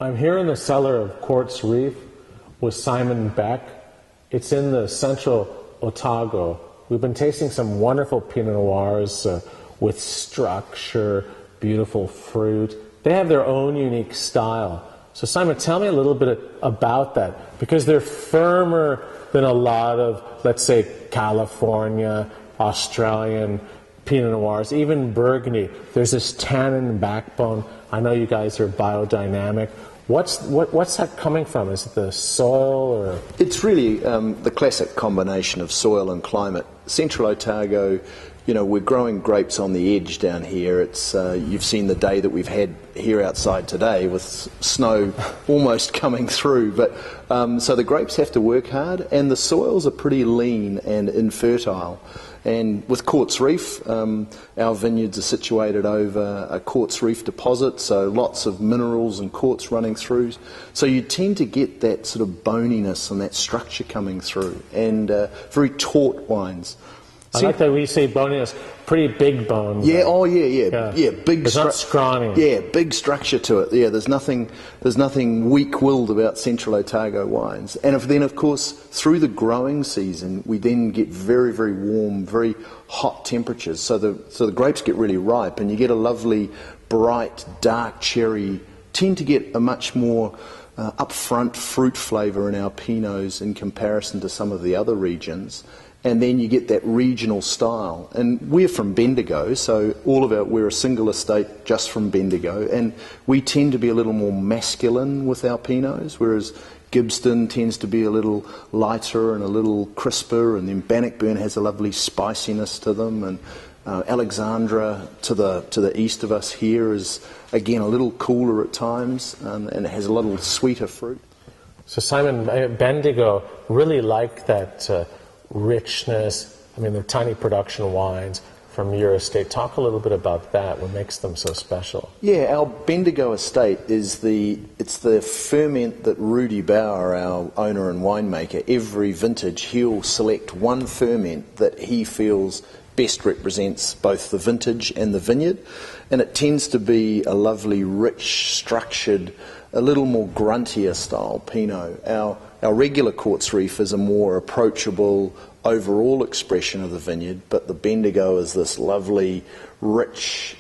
I'm here in the cellar of Quartz Reef with Simon Beck. It's in the Central Otago. We've been tasting some wonderful Pinot Noirs with structure, beautiful fruit. They have their own unique style. So Simon, tell me a little bit about that, because they're firmer than a lot of, let's say, California, Australian Pinot Noirs, even Burgundy. There's this tannin backbone. I know you guys are biodynamic. What's that coming from? Is it the soil, or? It's really the classic combination of soil and climate. Central Otago, you know, we're growing grapes on the edge down here. It's you've seen the day that we've had here outside today with snow almost coming through. But so the grapes have to work hard, and the soils are pretty lean and infertile. And with Quartz Reef, our vineyards are situated over a Quartz Reef deposit, so lots of minerals and quartz running through. So you tend to get that sort of boniness and that structure coming through, and very taut wines. I like that we say boniness, pretty big bone. Yeah, oh yeah, big. It's not scrawny. Yeah, big structure to it. Yeah, there's nothing weak-willed about Central Otago wines. And then, of course, through the growing season, we then get very, very warm, very hot temperatures. So the grapes get really ripe, and you get a lovely, bright, dark cherry. Tend to get a much more upfront fruit flavour in our Pinots in comparison to some of the other regions. And then you get that regional style. And we're from Bendigo, so we're a single estate just from Bendigo, and we tend to be a little more masculine with our Pinots, whereas Gibbston tends to be a little lighter and a little crisper, and then Bannockburn has a lovely spiciness to them, and Alexandra to the east of us here is again a little cooler at times, and it has a little sweeter fruit. So Simon, Bendigo really like that richness. I mean, the tiny production wines from your estate. Talk a little bit about that. What makes them so special? Yeah, our Bendigo estate is the ferment that Rudy Bauer, our owner and winemaker, every vintage he'll select one ferment that he feels best represents both the vintage and the vineyard, and it tends to be a lovely, rich, structured, a little more gruntier style Pinot. Our regular Quartz Reef is a more approachable overall expression of the vineyard, but the Bendigo is this lovely, rich,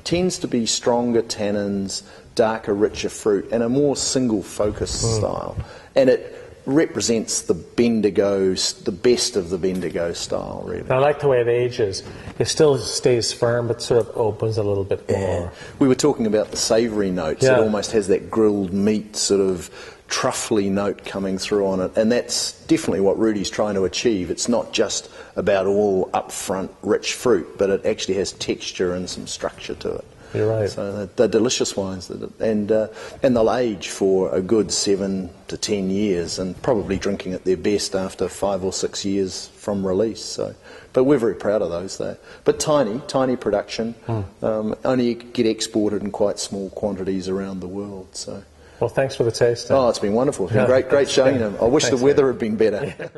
tends to be stronger tannins, darker, richer fruit, and a more single focus style. And it represents the Bendigo, the best of the Bendigo style, really. And I like the way it ages. It still stays firm, but sort of opens a little bit more. We were talking about the savoury notes. It almost has that grilled meat sort of truffly note coming through on it, and that's definitely what Rudy's trying to achieve. It's not just about all upfront rich fruit, but it actually has texture and some structure to it. You're right. So they're delicious wines, and they'll age for a good 7 to 10 years, and probably drinking at their best after 5 or 6 years from release. So, but we're very proud of those there. But tiny production, only get exported in quite small quantities around the world. So. Well, thanks for the taste. Oh, it's been wonderful. It's been great showing them. I wish the weather had been better.